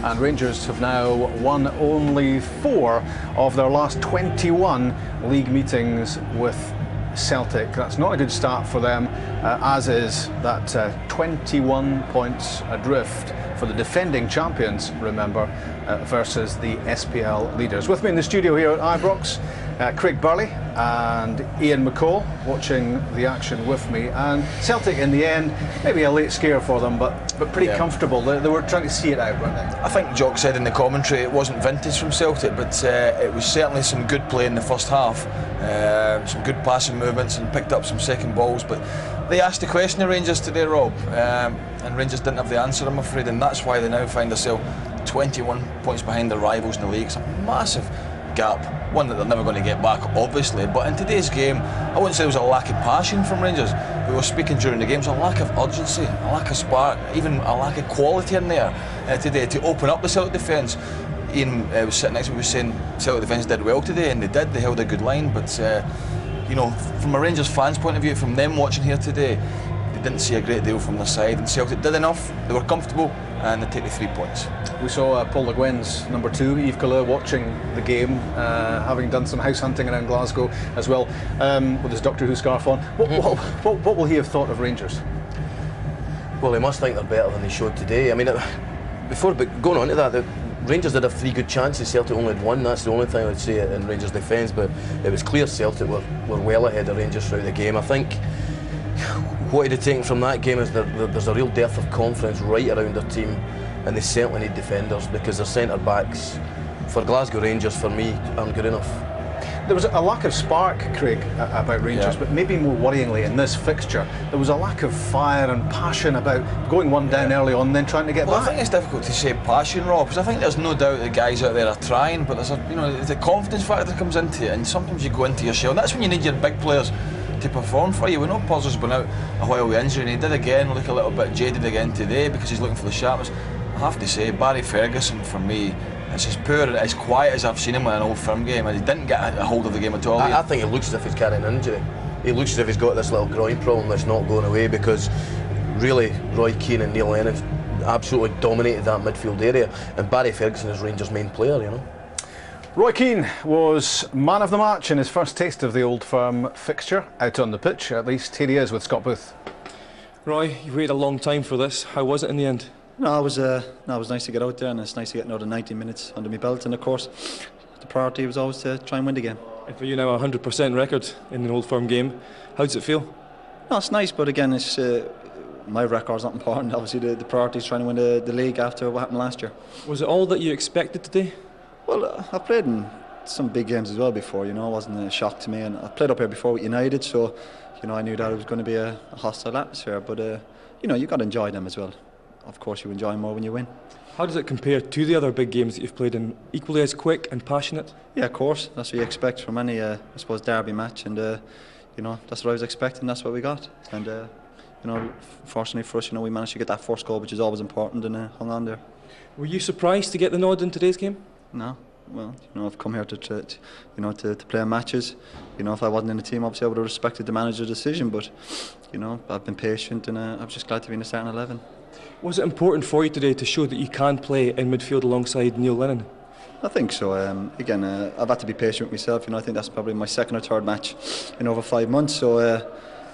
and Rangers have now won only 4 of their last 21 league meetings with Celtic. That's not a good start for them, as is that 21 points adrift for the defending champions, remember, versus the SPL leaders. With me in the studio here at Ibrox, Craig Burley and Ian McCall watching the action with me. And Celtic, in the end, maybe a late scare for them, but pretty comfortable. They were trying to see it out, weren't they? I think Jock said in the commentary it wasn't vintage from Celtic, but it was certainly some good play in the first half, some good passing movements, and picked up some second balls. But they asked the question of Rangers today, Rob, and Rangers didn't have the answer, I'm afraid, and that's why they now find themselves 21 points behind their rivals in the league. It's a massive gap, one that they're never going to get back, obviously. But in today's game, I wouldn't say there was a lack of passion from Rangers. We were speaking during the game, there was a lack of urgency, a lack of spark, even a lack of quality in there today to open up the Celtic defence. Ian was sitting next to me, was saying Celtic defence did well today, and they did. They held a good line, but you know, from a Rangers fans' point of view, from them watching here today, they didn't see a great deal from their side, and Celtic did enough. They were comfortable, and they take the 3 points. We saw Paul Le Guin's number 2, Yves Colleur, watching the game, having done some house hunting around Glasgow as well, with his Doctor Who scarf on. What will he have thought of Rangers? Well, he must think they're better than they showed today. I mean, going on to that, the Rangers did have 3 good chances, Celtic only had 1. That's the only thing I would say in Rangers' defence, but it was clear Celtic were well ahead of Rangers throughout the game. I think what he'd have taken from that game is there's a real depth of confidence right around their team, and they certainly need defenders, because their centre-backs for Glasgow Rangers, for me, aren't good enough. There was a lack of spark, Craig, about Rangers, but maybe more worryingly in this fixture, there was a lack of fire and passion about going one down early on and then trying to get back. I think it's difficult to say passion, Rob, because I think there's no doubt the guys out there are trying, but there's the confidence factor comes into it, and sometimes you go into your shell, and that's when you need your big players to perform for you. We know Puzzle's been out a while with injury, and he did again look a little bit jaded again today because he's looking for the sharpness. I have to say, Barry Ferguson, for me, it's as poor and as quiet as I've seen him in an Old Firm game, and he didn't get a hold of the game at all. I think it looks as if he's carrying an injury. He looks as if he's got this little groin problem that's not going away, because really Roy Keane and Neil Lennon absolutely dominated that midfield area, and Barry Ferguson is Rangers' main player, you know. Roy Keane was man of the match in his first taste of the Old Firm fixture, out on the pitch at least. Here he is with Scott Booth. Roy, you waited a long time for this. How was it in the end? No, it was nice to get out there, and it's nice to get another 90 minutes under my belt, and of course the priority was always to try and win the game. And for you now, a 100% record in an Old Firm game, how does it feel? No, it's nice, but again, it's my record's not important. Obviously the priority is trying to win the league after what happened last year. Was it all that you expected today? Well, I've played in some big games as well before, you know. It wasn't a shock to me, and I played up here before with United, so you know, I knew that it was going to be a hostile atmosphere, but you know, you've got to enjoy them as well. Of course you enjoy more when you win. How does it compare to the other big games that you've played in? Equally as quick and passionate? Yeah, of course. That's what you expect from any, I suppose, derby match, and you know, that's what I was expecting. That's what we got, and you know, fortunately for us, you know, we managed to get that first goal, which is always important, and hung on there. Were you surprised to get the nod in today's game? No. Well, you know, I've come here to play matches. You know, if I wasn't in the team, obviously I would have respected the manager's decision, but you know, I've been patient, and I'm just glad to be in the starting 11. Was it important for you today to show that you can play in midfield alongside Neil Lennon? I think so. Again, I've had to be patient with myself. You know, I think that's probably my second or third match in over 5 months. So,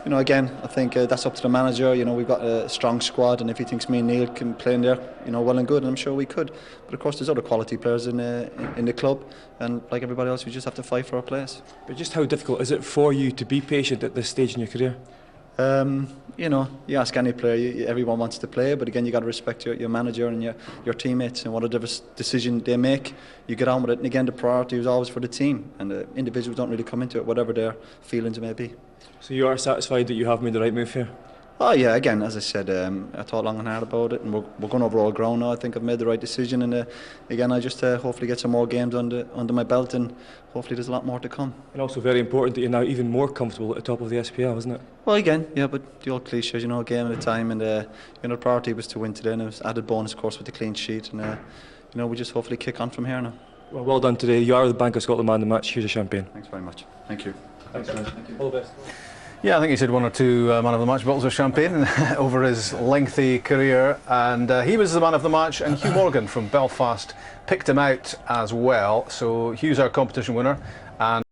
you know, again, I think that's up to the manager. You know, we've got a strong squad, and if he thinks me and Neil can play in there, you know, well and good, and I'm sure we could. But of course, there's other quality players in the club, and like everybody else, we just have to fight for our place. But just how difficult is it for you to be patient at this stage in your career? You know, you ask any player, everyone wants to play, but again, you got to respect your manager and your teammates, and whatever decision they make, you get on with it. And again, the priority is always for the team, and the individuals don't really come into it, whatever their feelings may be. So you are satisfied that you have made the right move here? Oh yeah, again, as I said, I thought long and hard about it, and we're going over all ground now. I think I've made the right decision, and again, I just hopefully get some more games under my belt, and hopefully there's a lot more to come. And also very important that you're now even more comfortable at the top of the SPL, isn't it? Well, again, yeah, but the old cliches, you know, a game at a time, and you know, the priority was to win today, and it was added bonus, of course, with the clean sheet, and you know, we just hopefully kick on from here now. Well done today. You are the Bank of Scotland man of the match. Here's your champagne. Thanks very much. Thank you. Thanks, man. Thank you. All the best. Yeah, I think he's had 1 or 2 man of the match bottles of champagne over his lengthy career, and he was the man of the match, and Hugh Morgan from Belfast picked him out as well. So Hugh's our competition winner, and